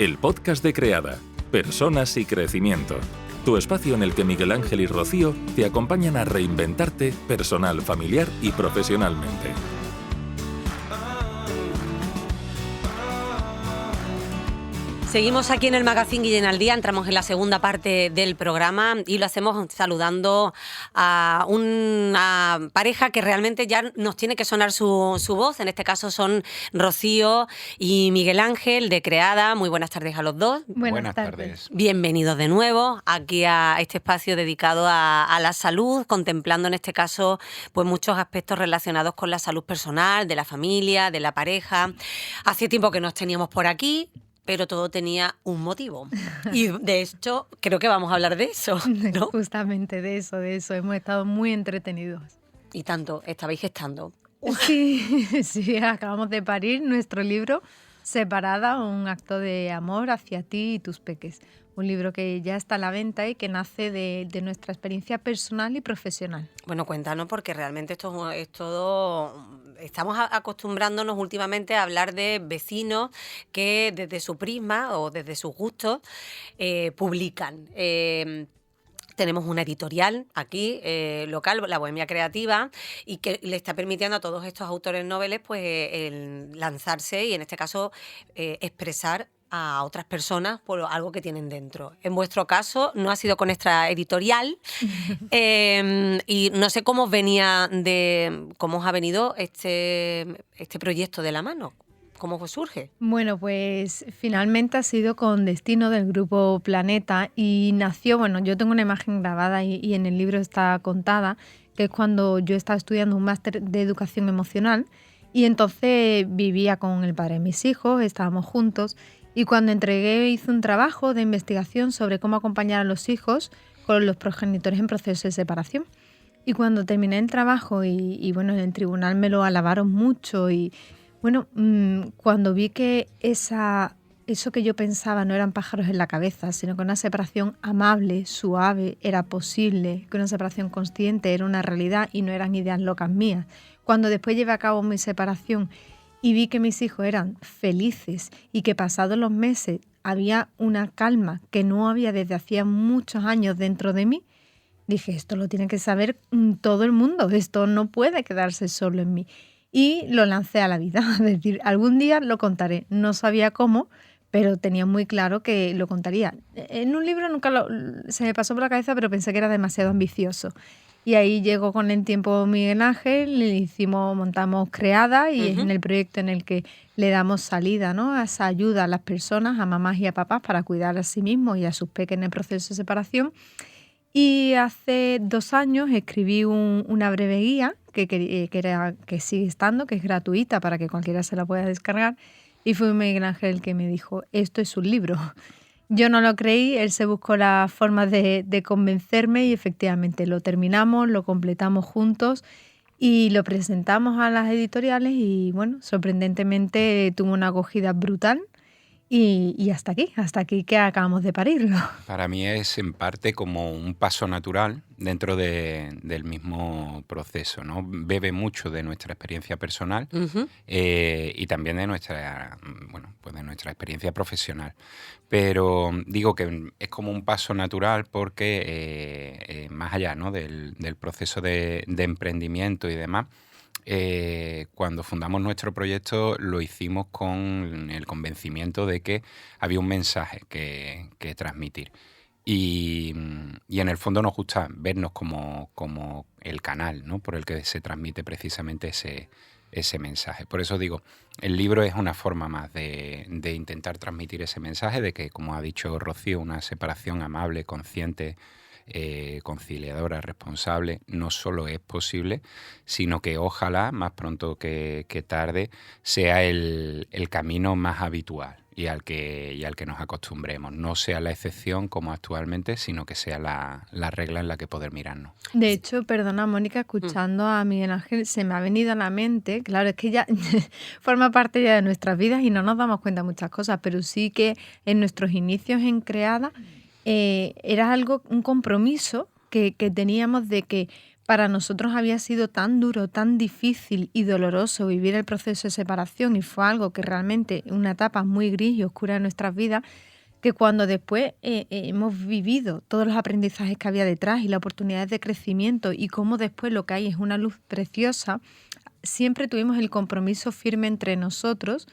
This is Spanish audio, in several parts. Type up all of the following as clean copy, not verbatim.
el podcast de Creada, Personas y Crecimiento. Tu espacio en el que Miguel Ángel y Rocío te acompañan a reinventarte personal, familiar y profesionalmente. Seguimos aquí en el Magazine Guillén al Día, entramos en la segunda parte del programa y lo hacemos saludando a una pareja que realmente ya nos tiene que sonar su voz. En este caso son Rocío y Miguel Ángel de Creada. Muy buenas tardes a los dos. Buenas tardes. Bienvenidos de nuevo aquí a este espacio dedicado a la salud, contemplando en este caso pues muchos aspectos relacionados con la salud personal, de la familia, de la pareja. Hace tiempo que nos teníamos por aquí, pero todo tenía un motivo. Y de hecho, creo que vamos a hablar de eso, ¿no? Justamente de eso. Hemos estado muy entretenidos. Y tanto, estabais gestando. Sí, acabamos de parir nuestro libro Separada, un acto de amor hacia ti y tus peques. Un libro que ya está a la venta y que nace de nuestra experiencia personal y profesional. Bueno, cuéntanos, porque realmente esto es todo. Estamos acostumbrándonos últimamente a hablar de vecinos que desde su prisma o desde sus gustos publican. Tenemos una editorial aquí, local, La Bohemia Creativa, y que le está permitiendo a todos estos autores noveles pues lanzarse y en este caso expresar a otras personas por algo que tienen dentro. En vuestro caso no ha sido con esta editorial y no sé cómo os ha venido este proyecto de la mano. ¿Cómo surge? Bueno, pues finalmente ha sido con Destino del Grupo Planeta y nació, yo tengo una imagen grabada y en el libro está contada, que es cuando yo estaba estudiando un máster de educación emocional y entonces vivía con el padre de mis hijos, estábamos juntos y cuando hice un trabajo de investigación sobre cómo acompañar a los hijos con los progenitores en proceso de separación. Y cuando terminé el trabajo y en el tribunal me lo alabaron mucho y cuando vi que eso que yo pensaba no eran pájaros en la cabeza, sino que una separación amable, suave, era posible, que una separación consciente era una realidad y no eran ideas locas mías. Cuando después llevé a cabo mi separación y vi que mis hijos eran felices y que pasados los meses había una calma que no había desde hacía muchos años dentro de mí, dije, esto lo tiene que saber todo el mundo, esto no puede quedarse solo en mí. Y lo lancé a la vida, es decir, algún día lo contaré. No sabía cómo, pero tenía muy claro que lo contaría. En un libro se me pasó por la cabeza, pero pensé que era demasiado ambicioso. Y ahí llegó con el tiempo Miguel Ángel, montamos Creada y es en el proyecto en el que le damos salida, ¿no?, a esa ayuda a las personas, a mamás y a papás para cuidar a sí mismos y a sus peques en el proceso de separación. Y hace 2 años escribí una breve guía que sigue estando, que es gratuita para que cualquiera se la pueda descargar. Y fue Miguel Ángel el que me dijo, esto es un libro. Yo no lo creí, él se buscó la forma de convencerme y efectivamente lo terminamos, lo completamos juntos y lo presentamos a las editoriales y sorprendentemente tuvo una acogida brutal. Y hasta aquí que acabamos de parirlo. Para mí es en parte como un paso natural dentro del mismo proceso, ¿no? Bebe mucho de nuestra experiencia personal y también de nuestra experiencia profesional. Pero digo que es como un paso natural porque más allá, ¿no?, del proceso de emprendimiento y demás, cuando fundamos nuestro proyecto lo hicimos con el convencimiento de que había un mensaje que transmitir. Y en el fondo nos gusta vernos como el canal, ¿no?, por el que se transmite precisamente ese mensaje. Por eso digo, el libro es una forma más de intentar transmitir ese mensaje de que, como ha dicho Rocío, una separación amable, consciente, conciliadora, responsable, no solo es posible, sino que ojalá, más pronto que tarde, sea el camino más habitual y al que nos acostumbremos. No sea la excepción como actualmente, sino que sea la regla en la que poder mirarnos. De hecho, perdona, Mónica, escuchando a Miguel Ángel, se me ha venido a la mente, claro, es que ya forma parte ya de nuestras vidas y no nos damos cuenta de muchas cosas, pero sí que en nuestros inicios en Creada era un compromiso que teníamos de que para nosotros había sido tan duro, tan difícil y doloroso vivir el proceso de separación, y fue algo que realmente una etapa muy gris y oscura de nuestras vidas, que cuando después hemos vivido todos los aprendizajes que había detrás y las oportunidades de crecimiento y cómo después lo que hay es una luz preciosa, siempre tuvimos el compromiso firme entre nosotros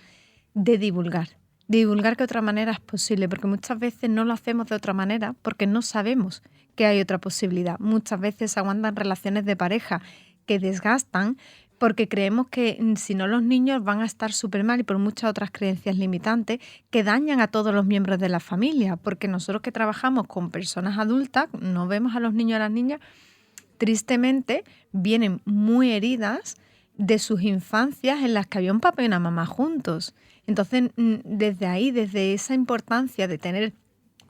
de divulgar que de otra manera es posible, porque muchas veces no lo hacemos de otra manera porque no sabemos que hay otra posibilidad. Muchas veces aguantan relaciones de pareja que desgastan porque creemos que si no los niños van a estar súper mal, y por muchas otras creencias limitantes que dañan a todos los miembros de la familia, porque nosotros que trabajamos con personas adultas, no vemos a los niños y a las niñas, tristemente vienen muy heridas de sus infancias en las que había un papá y una mamá juntos. Entonces, desde ahí, desde esa importancia de tener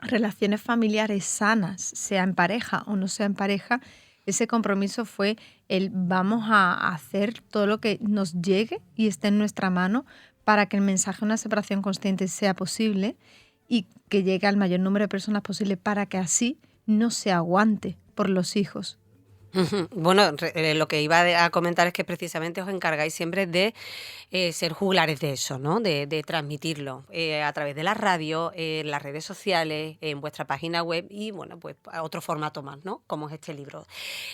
relaciones familiares sanas, sea en pareja o no sea en pareja, ese compromiso fue el vamos a hacer todo lo que nos llegue y esté en nuestra mano para que el mensaje de una separación consciente sea posible y que llegue al mayor número de personas posible para que así no se aguante por los hijos. Bueno, lo que iba a comentar es que precisamente os encargáis siempre de ser juglares de eso, ¿no? De transmitirlo a través de la radio, las redes sociales, en vuestra página web y, bueno, pues a otro formato más, ¿no? Como es este libro.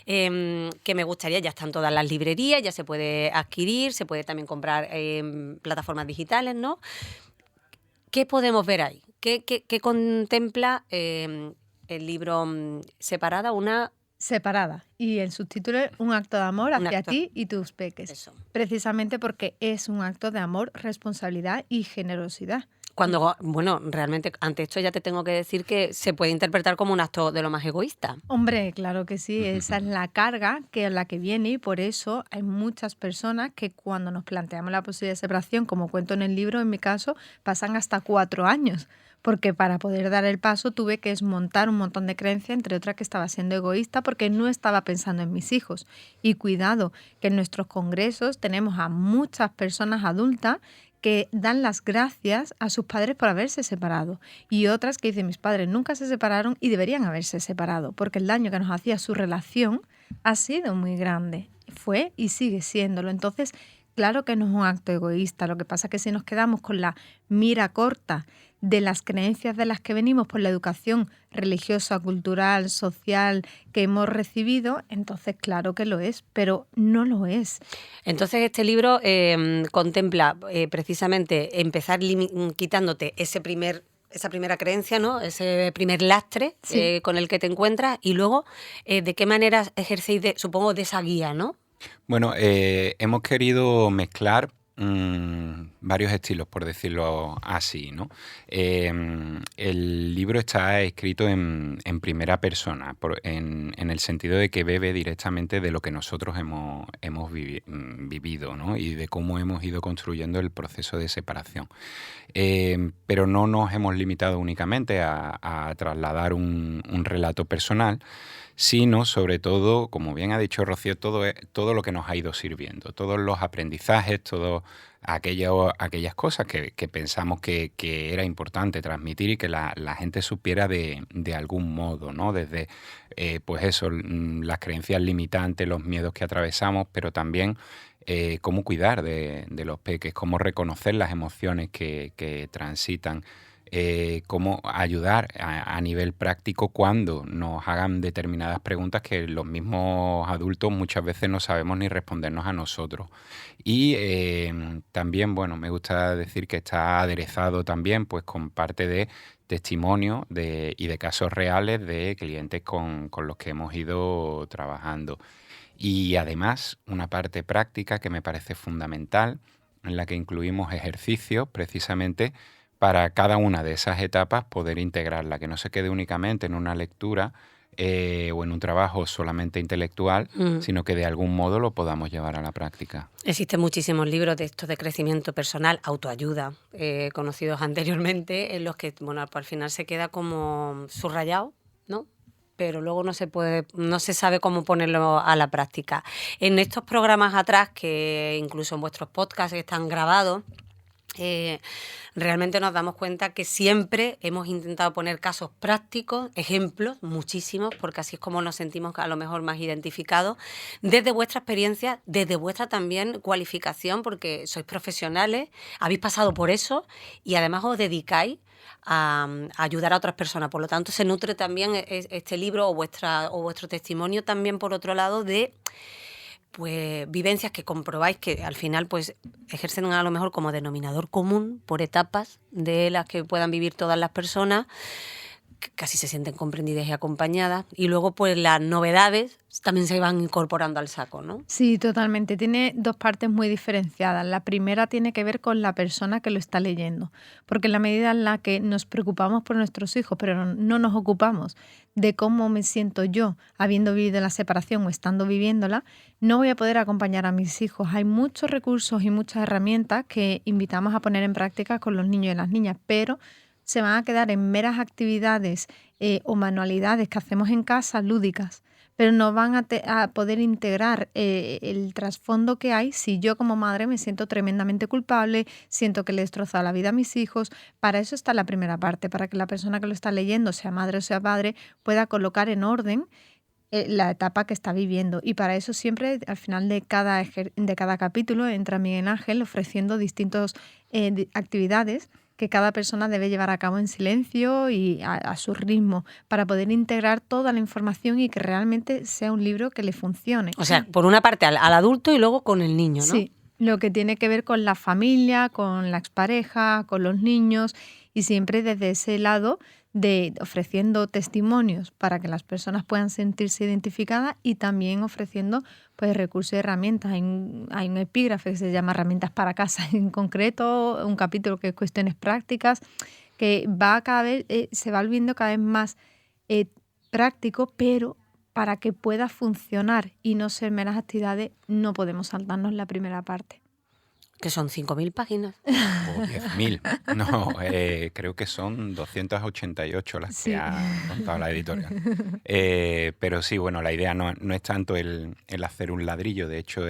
Que me gustaría, ya están todas las librerías, ya se puede adquirir, se puede también comprar en plataformas digitales, ¿no? ¿Qué podemos ver ahí? ¿Qué contempla el libro Separada? Separada. Y el subtítulo es Un acto de amor hacia ti y tus peques. Eso. Precisamente porque es un acto de amor, responsabilidad y generosidad. Bueno, realmente ante esto ya te tengo que decir que se puede interpretar como un acto de lo más egoísta. Hombre, claro que sí, esa es la carga que la que viene, y por eso hay muchas personas que cuando nos planteamos la posibilidad de separación, como cuento en el libro, en mi caso, pasan hasta 4 años. Porque para poder dar el paso tuve que desmontar un montón de creencias, entre otras que estaba siendo egoísta porque no estaba pensando en mis hijos. Y cuidado, que en nuestros congresos tenemos a muchas personas adultas que dan las gracias a sus padres por haberse separado, y otras que dicen mis padres nunca se separaron y deberían haberse separado, porque el daño que nos hacía su relación ha sido muy grande. Fue y sigue siéndolo. Entonces, claro que no es un acto egoísta. Lo que pasa es que si nos quedamos con la mira corta de las creencias de las que venimos por la educación religiosa, cultural, social que hemos recibido, entonces claro que lo es, pero no lo es. Entonces este libro contempla precisamente empezar quitándote esa primera creencia, ¿no? Ese primer lastre Sí. con el que te encuentras, y luego de qué manera ejercéis, supongo, de esa guía, ¿no? Bueno, hemos querido mezclar varios estilos, por decirlo así, ¿no? El libro está escrito en primera persona, en el sentido de que bebe directamente de lo que nosotros hemos vivido, ¿no? Y de cómo hemos ido construyendo el proceso de separación. Pero no nos hemos limitado únicamente a trasladar un relato personal, sino sobre todo, como bien ha dicho Rocío, todo lo que nos ha ido sirviendo, todos los aprendizajes, todas aquellas cosas que pensamos que era importante transmitir y que la gente supiera de algún modo, ¿no? Desde, pues eso, las creencias limitantes, los miedos que atravesamos, pero también cómo cuidar de los peques, cómo reconocer las emociones que transitan, cómo ayudar a nivel práctico cuando nos hagan determinadas preguntas que los mismos adultos muchas veces no sabemos ni respondernos a nosotros. Y también, bueno, me gusta decir que está aderezado también pues con parte de testimonio y de casos reales de clientes con los que hemos ido trabajando. Y además una parte práctica que me parece fundamental, en la que incluimos ejercicios precisamente para cada una de esas etapas poder integrarla, que no se quede únicamente en una lectura o en un trabajo solamente intelectual, sino que de algún modo lo podamos llevar a la práctica. Existen muchísimos libros de estos de crecimiento personal, autoayuda, conocidos anteriormente, en los que, bueno, al final se queda como subrayado, ¿no? Pero luego no se sabe cómo ponerlo a la práctica. En estos programas atrás, que incluso en vuestros podcasts están grabados, realmente nos damos cuenta que siempre hemos intentado poner casos prácticos, ejemplos, muchísimos, porque así es como nos sentimos a lo mejor más identificados, desde vuestra experiencia, desde vuestra también cualificación, porque sois profesionales, habéis pasado por eso y además os dedicáis a ayudar a otras personas. Por lo tanto, se nutre también este libro o vuestro testimonio también, por otro lado, de pues vivencias que comprobáis que al final pues ejercen a lo mejor como denominador común por etapas de las que puedan vivir todas las personas, que casi se sienten comprendidas y acompañadas, y luego pues las novedades también se van incorporando al saco, ¿no? Sí, totalmente. Tiene dos partes muy diferenciadas. La primera tiene que ver con la persona que lo está leyendo, porque en la medida en la que nos preocupamos por nuestros hijos, pero no nos ocupamos de cómo me siento yo habiendo vivido la separación o estando viviéndola, no voy a poder acompañar a mis hijos. Hay muchos recursos y muchas herramientas que invitamos a poner en práctica con los niños y las niñas, pero se van a quedar en meras actividades o manualidades que hacemos en casa, lúdicas, pero no van a poder integrar el trasfondo que hay si yo como madre me siento tremendamente culpable, siento que le he destrozado la vida a mis hijos. Para eso está la primera parte, para que la persona que lo está leyendo, sea madre o sea padre, pueda colocar en orden la etapa que está viviendo. Y para eso siempre, al final de cada capítulo, entra Miguel Ángel ofreciendo distintas actividades que cada persona debe llevar a cabo en silencio y a su ritmo para poder integrar toda la información y que realmente sea un libro que le funcione. O sea, por una parte al adulto y luego con el niño, ¿no? Sí, lo que tiene que ver con la familia, con la expareja, con los niños, y siempre desde ese lado de ofreciendo testimonios para que las personas puedan sentirse identificadas y también ofreciendo pues recursos y herramientas. Hay un epígrafe que se llama Herramientas para casa, en concreto un capítulo que es Cuestiones prácticas, que va cada vez se va volviendo cada vez más práctico, pero para que pueda funcionar y no ser meras actividades no podemos saltarnos la primera parte. Que son 5.000 páginas. O 10.000. No, creo que son 288 las Sí. que ha contado la editorial. Pero sí, bueno, la idea no es tanto el hacer un ladrillo, de hecho...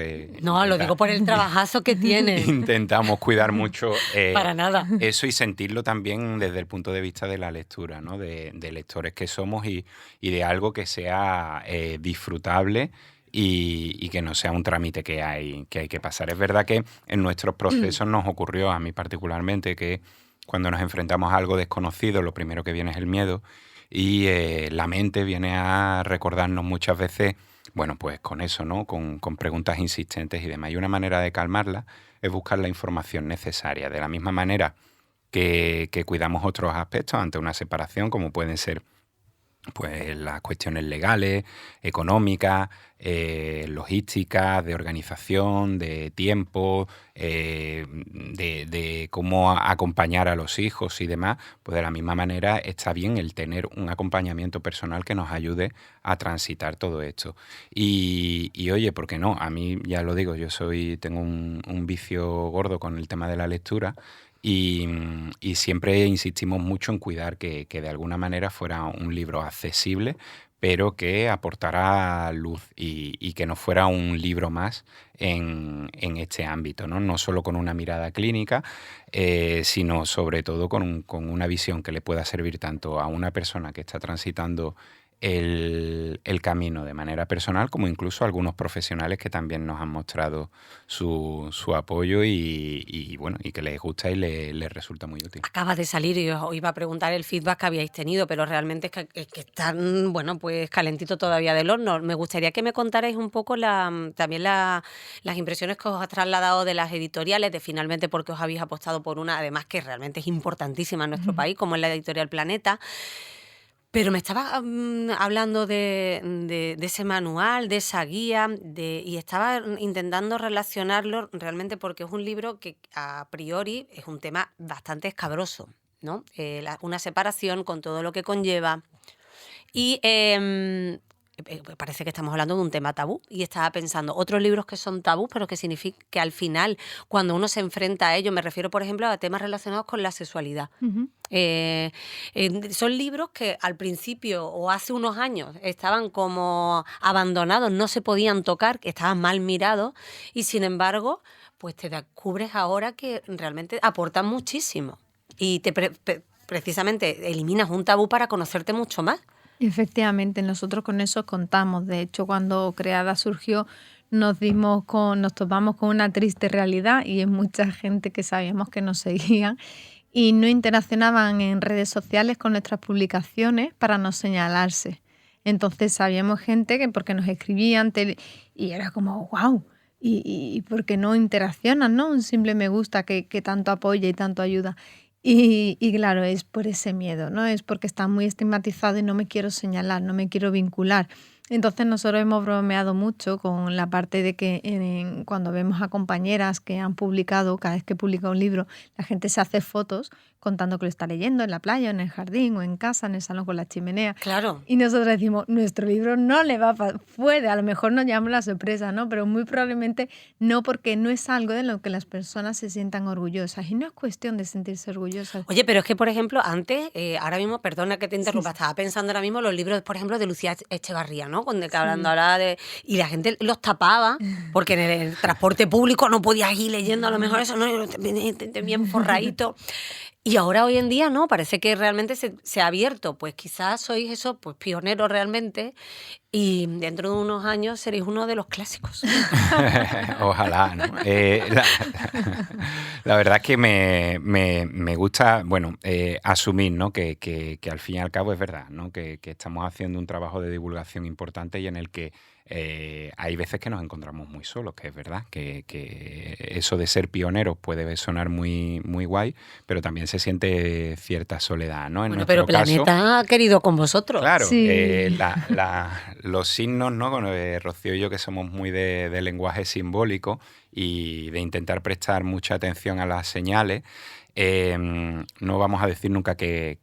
No, lo digo por el trabajazo que tiene. Intentamos cuidar mucho Para nada. eso y sentirlo también desde el punto de vista de la lectura, ¿no? De lectores que somos y de algo que sea disfrutable y que no sea un trámite que hay que pasar. Es verdad que en nuestros procesos nos ocurrió, a mí particularmente, que cuando nos enfrentamos a algo desconocido, lo primero que viene es el miedo y la mente viene a recordarnos muchas veces, bueno, pues con eso, ¿no? Con preguntas insistentes y demás. Y una manera de calmarla es buscar la información necesaria. De la misma manera que cuidamos otros aspectos ante una separación, como pueden ser pues las cuestiones legales, económicas, logísticas, de organización, de tiempo, de cómo acompañar a los hijos y demás, pues de la misma manera está bien el tener un acompañamiento personal que nos ayude a transitar todo esto. Y oye, ¿por qué no? A mí, ya lo digo, tengo un vicio gordo con el tema de la lectura. Y siempre insistimos mucho en cuidar que de alguna manera fuera un libro accesible, pero que aportara luz y que no fuera un libro más en este ámbito, ¿no? No solo con una mirada clínica, sino sobre todo con una visión que le pueda servir tanto a una persona que está transitando el camino de manera personal, como incluso a algunos profesionales que también nos han mostrado su apoyo y bueno, y que les gusta y les resulta muy útil. Acaba de salir y os iba a preguntar el feedback que habíais tenido, pero realmente es que están, bueno, pues calentito todavía del horno. Me gustaría que me contarais un poco también las impresiones que os ha trasladado de las editoriales, de finalmente por qué os habéis apostado por una, además que realmente es importantísima en nuestro país, como es la editorial Planeta. Pero me estaba hablando de ese manual, de esa guía, y estaba intentando relacionarlo realmente porque es un libro que a priori es un tema bastante escabroso, ¿no? Una separación con todo lo que conlleva. Y parece que estamos hablando de un tema tabú y estaba pensando, otros libros que son tabú, pero que significa que al final, cuando uno se enfrenta a ello, me refiero, por ejemplo, a temas relacionados con la sexualidad. Uh-huh. Son libros que al principio o hace unos años estaban como abandonados, no se podían tocar, que estaban mal mirados y sin embargo pues te descubres ahora que realmente aportan muchísimo y precisamente eliminas un tabú para conocerte mucho más. Efectivamente, nosotros con eso contamos. De hecho, cuando Creada surgió, nos topamos con una triste realidad y es mucha gente que sabíamos que nos seguían y no interaccionaban en redes sociales con nuestras publicaciones para no señalarse. Entonces sabíamos gente que porque nos escribían y era como wow, y porque no interaccionan, ¿no? Un simple me gusta que tanto apoya y tanto ayuda. Y claro, es por ese miedo, ¿no? Es porque está muy estigmatizado y no me quiero señalar, no me quiero vincular. Entonces nosotros hemos bromeado mucho con la parte de que cuando vemos a compañeras que han publicado, cada vez que publica un libro, la gente se hace fotos contando que lo está leyendo en la playa, en el jardín o en casa, en el salón con la chimenea. Claro. Y nosotros decimos, nuestro libro no le va a puede, a lo mejor nos llama la sorpresa, ¿no? Pero muy probablemente no, porque no es algo de lo que las personas se sientan orgullosas. Y no es cuestión de sentirse orgullosas. Oye, pero es que, por ejemplo, antes, ahora mismo, perdona que te interrumpa, Sí. estaba pensando ahora mismo los libros, por ejemplo, de Lucía Echevarría, ¿no? Cuando hablando ahora de... Y la gente los tapaba, porque en el transporte público no podías ir leyendo a lo mejor eso, ¿no? Bien forradito. Y ahora hoy en día no, parece que realmente se ha abierto. Pues quizás sois eso, pues pioneros realmente, y dentro de unos años seréis uno de los clásicos. Ojalá, ¿no? La verdad es que me gusta, bueno, asumir, ¿no? Que al fin y al cabo es verdad, ¿no? Que estamos haciendo un trabajo de divulgación importante y en el que hay veces que nos encontramos muy solos, que es verdad, que eso de ser pioneros puede sonar muy, muy guay, pero también se siente cierta soledad, ¿no? En Bueno, nuestro pero caso, Planeta ha querido con vosotros. claro, Sí. los signos, ¿no? Con Rocío y yo, que somos muy de lenguaje simbólico y de intentar prestar mucha atención a las señales, no vamos a decir nunca que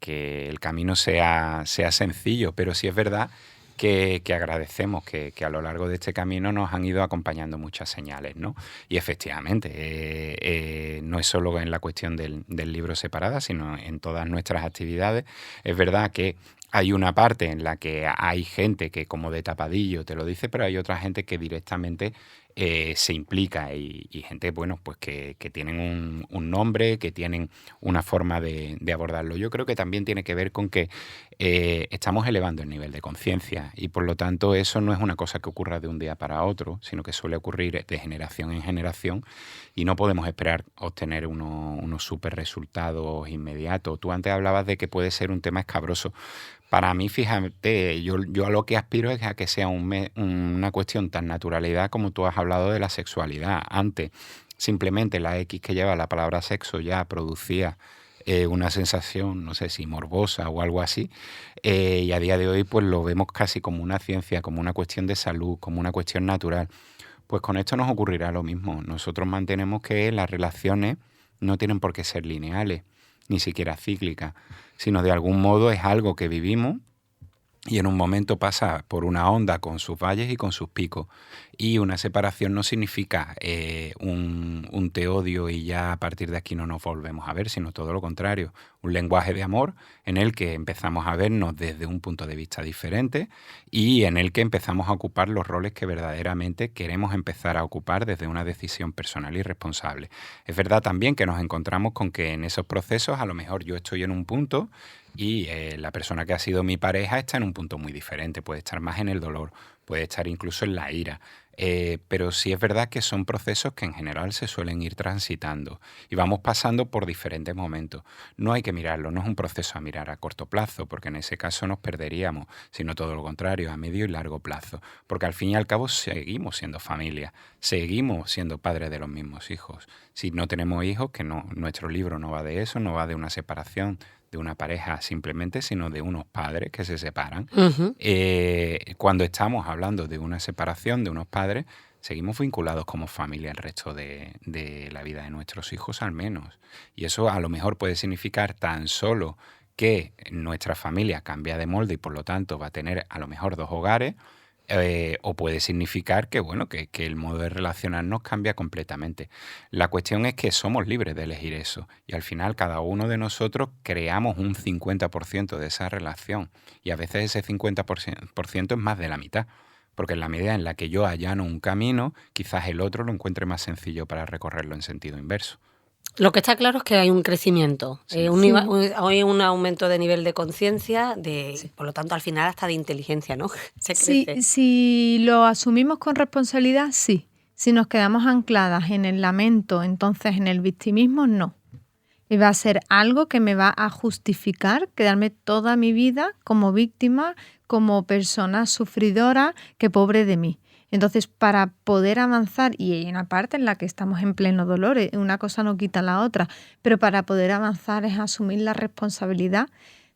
el camino sea sencillo, pero sí es verdad que agradecemos que a lo largo de este camino nos han ido acompañando muchas señales, ¿no? Y efectivamente, no es solo en la cuestión del libro separada, sino en todas nuestras actividades. Es verdad que hay una parte en la que hay gente que como de tapadillo te lo dice, pero hay otra gente que directamente se implica y gente, bueno, pues que tienen un nombre, que tienen una forma de abordarlo. Yo creo que también tiene que ver con que estamos elevando el nivel de conciencia y por lo tanto eso no es una cosa que ocurra de un día para otro, sino que suele ocurrir de generación en generación y no podemos esperar obtener unos súper resultados inmediatos. Tú antes hablabas de que puede ser un tema escabroso. Para mí, fíjate, yo a lo que aspiro es a que sea una cuestión tan naturalidad como tú has hablado de la sexualidad. Antes, simplemente la X que lleva la palabra sexo ya producía una sensación, no sé si morbosa o algo así, y a día de hoy pues lo vemos casi como una ciencia, como una cuestión de salud, como una cuestión natural. Pues con esto nos ocurrirá lo mismo. Nosotros mantenemos que las relaciones no tienen por qué ser lineales, ni siquiera cíclicas, sino de algún modo es algo que vivimos y en un momento pasa por una onda con sus valles y con sus picos. Y una separación no significa un te odio y ya a partir de aquí no nos volvemos a ver, sino todo lo contrario. Un lenguaje de amor en el que empezamos a vernos desde un punto de vista diferente y en el que empezamos a ocupar los roles que verdaderamente queremos empezar a ocupar desde una decisión personal y responsable. Es verdad también que nos encontramos con que en esos procesos a lo mejor yo estoy en un punto y la persona que ha sido mi pareja está en un punto muy diferente, puede estar más en el dolor, puede estar incluso en la ira. Pero sí es verdad que son procesos que en general se suelen ir transitando y vamos pasando por diferentes momentos. No hay que mirarlo, no es un proceso a mirar a corto plazo, porque en ese caso nos perderíamos, sino todo lo contrario, a medio y largo plazo, porque al fin y al cabo seguimos siendo familia, seguimos siendo padres de los mismos hijos. Si no tenemos hijos, que no, nuestro libro no va de eso, no va de una separación de una pareja simplemente, sino de unos padres que se separan. Uh-huh. Cuando estamos hablando de una separación de unos padres, seguimos vinculados como familia el resto de la vida de nuestros hijos al menos. Y eso a lo mejor puede significar tan solo que nuestra familia cambia de molde y por lo tanto va a tener a lo mejor 2 hogares, o puede significar que, bueno, que el modo de relacionarnos cambia completamente. La cuestión es que somos libres de elegir eso y al final cada uno de nosotros creamos un 50% de esa relación y a veces ese 50% es más de la mitad, porque en la medida en la que yo allano un camino, quizás el otro lo encuentre más sencillo para recorrerlo en sentido inverso. Lo que está claro es que hay un crecimiento, Sí. hay un aumento de nivel de conciencia, por lo tanto al final hasta de inteligencia, ¿no? Se crece. Si lo asumimos con responsabilidad, sí. Si nos quedamos ancladas en el lamento, entonces en el victimismo, no. Y va a ser algo que me va a justificar quedarme toda mi vida como víctima, como persona sufridora, que pobre de mí. Entonces, para poder avanzar, y hay una parte en la que estamos en pleno dolor, una cosa no quita la otra, pero para poder avanzar es asumir la responsabilidad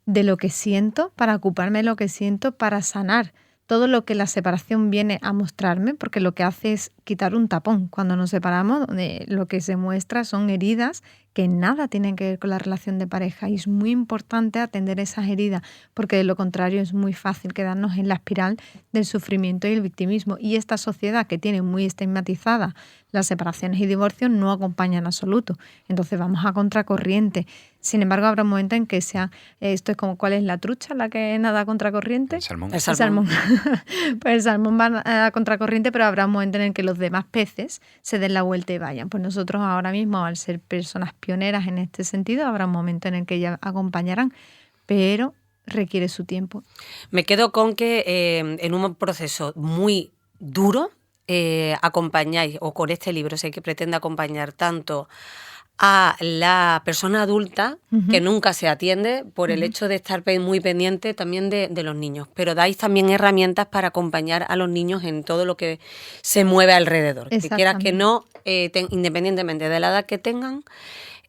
de lo que siento, para ocuparme de lo que siento, para sanar todo lo que la separación viene a mostrarme, porque lo que hace es quitar un tapón. Cuando nos separamos, lo que se muestra son heridas que nada tienen que ver con la relación de pareja, y es muy importante atender esas heridas, porque de lo contrario es muy fácil quedarnos en la espiral del sufrimiento y el victimismo. Y esta sociedad, que tiene muy estigmatizada las separaciones y divorcios, no acompaña en absoluto. Entonces vamos a contracorriente. Sin embargo, habrá un momento en que esto es como, ¿cuál es la trucha la que nada a contracorriente? El salmón. El salmón. Pues el salmón va a contracorriente, pero habrá un momento en el que los demás peces se den la vuelta y vayan. Pues nosotros ahora mismo, al ser personas pioneras en este sentido, habrá un momento en el que ellas acompañarán, pero requiere su tiempo. Me quedo con que en un proceso muy duro acompañáis, o con este libro sé que pretende acompañar tanto a la persona adulta, que nunca se atiende por el hecho de estar muy pendiente también de los niños, pero dais también herramientas para acompañar a los niños en todo lo que se mueve alrededor, que quieras que no, independientemente de la edad que tengan,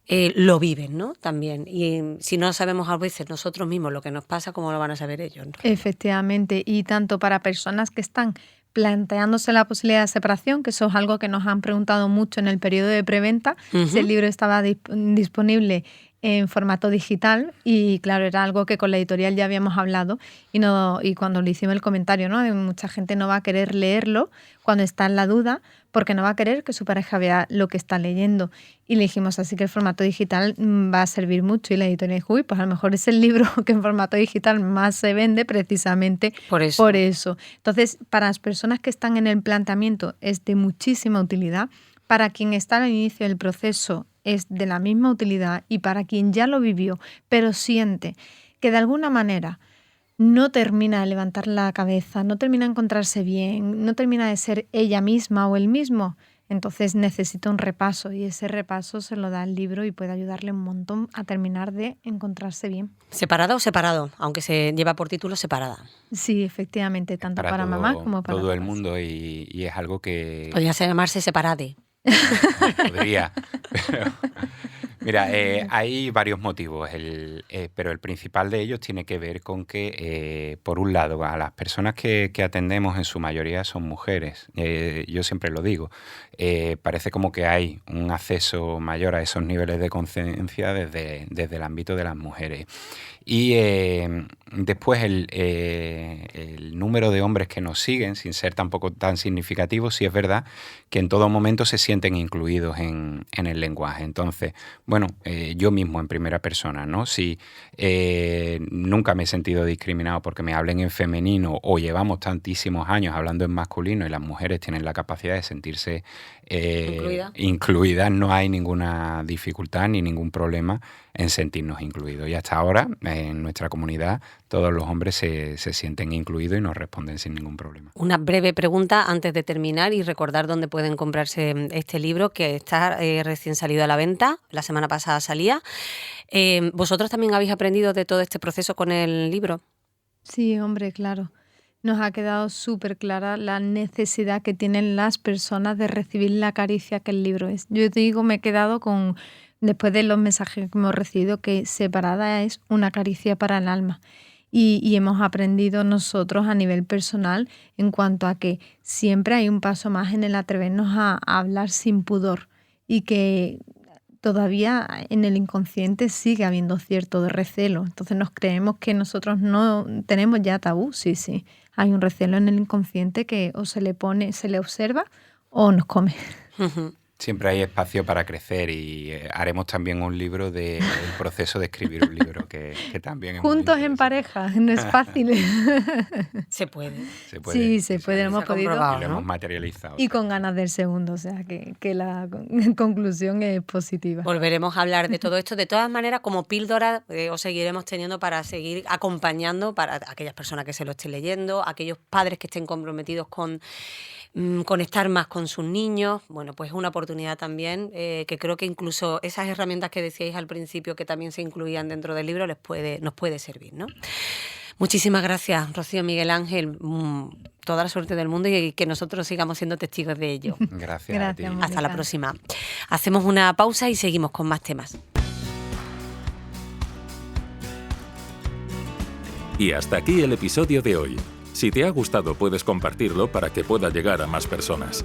lo viven, ¿no? También. Y si no sabemos a veces nosotros mismos lo que nos pasa, ¿cómo lo van a saber ellos, ¿no? Efectivamente, y tanto para personas que están planteándose la posibilidad de separación, que eso es algo que nos han preguntado mucho en el periodo de preventa, si el libro estaba disponible en formato digital, y claro, era algo que con la editorial ya habíamos hablado, y cuando le hicimos el comentario, ¿no? Mucha gente no va a querer leerlo cuando está en la duda, porque no va a querer que su pareja vea lo que está leyendo. Y le dijimos, así que el formato digital va a servir mucho. Y la editorial dijo, uy, pues a lo mejor es el libro que en formato digital más se vende precisamente por eso. Entonces, para las personas que están en el planteamiento es de muchísima utilidad. Para quien está al inicio del proceso es de la misma utilidad, y para quien ya lo vivió, pero siente que de alguna manera no termina de levantar la cabeza, no termina de encontrarse bien, no termina de ser ella misma o él mismo, entonces necesita un repaso, y ese repaso se lo da el libro y puede ayudarle un montón a terminar de encontrarse bien. ¿Separada o separado? Aunque se lleva por título separada. Sí, efectivamente, tanto para mamá como para todo el papás. mundo, y es algo que... Podría llamarse separade. Podría, pero... Mira, hay varios motivos, pero el principal de ellos tiene que ver con que, por un lado, a las personas que atendemos en su mayoría son mujeres. Yo siempre lo digo, parece como que hay un acceso mayor a esos niveles de conciencia desde el ámbito de las mujeres. Y después el número de hombres que nos siguen, sin ser tampoco tan significativo, sí es verdad que en todo momento se sienten incluidos en el lenguaje. Entonces, bueno, yo mismo en primera persona, ¿no? Si nunca me he sentido discriminado porque me hablen en femenino, o llevamos tantísimos años hablando en masculino y las mujeres tienen la capacidad de sentirse incluidas, no hay ninguna dificultad ni ningún problema en sentirnos incluidos. Y hasta ahora, en nuestra comunidad, todos los hombres se sienten incluidos y nos responden sin ningún problema. Una breve pregunta antes de terminar y recordar dónde pueden comprarse este libro, que está recién salido a la venta, la semana pasada salía. ¿Vosotros también habéis aprendido de todo este proceso con el libro? Sí, hombre, claro. Nos ha quedado súper clara la necesidad que tienen las personas de recibir la caricia que el libro es. Yo te digo, me he quedado con, después de los mensajes que hemos recibido, que Separada es una caricia para el alma. Y hemos aprendido nosotros a nivel personal en cuanto a que siempre hay un paso más en el atrevernos a hablar sin pudor, y que todavía en el inconsciente sigue habiendo cierto de recelo. Entonces nos creemos que nosotros no tenemos ya tabú. Sí, hay un recelo en el inconsciente que o se le observa o nos come. Siempre hay espacio para crecer y haremos también un libro del proceso de escribir un libro, que también es muy Juntos en interesante. pareja, no es fácil. Se puede. Se puede, Sí, se puede, lo hemos Se ha podido. comprobado. y lo ¿no? hemos materializado. Y con ganas del segundo, o sea que la conclusión es positiva. Volveremos a hablar de todo esto. De todas maneras, como píldora, os seguiremos teniendo para seguir acompañando para aquellas personas que se lo estén leyendo, aquellos padres que estén comprometidos con conectar más con sus niños. Bueno, pues es una oportunidad también que creo que incluso esas herramientas que decíais al principio que también se incluían dentro del libro nos puede servir, ¿no? Muchísimas gracias, Rocío, Miguel Ángel. Toda la suerte del mundo y que nosotros sigamos siendo testigos de ello. Gracias a ti. Gracias, Hasta la Mónica. próxima. Hacemos una pausa y seguimos con más temas. Y hasta aquí el episodio de hoy. Si te ha gustado, puedes compartirlo para que pueda llegar a más personas.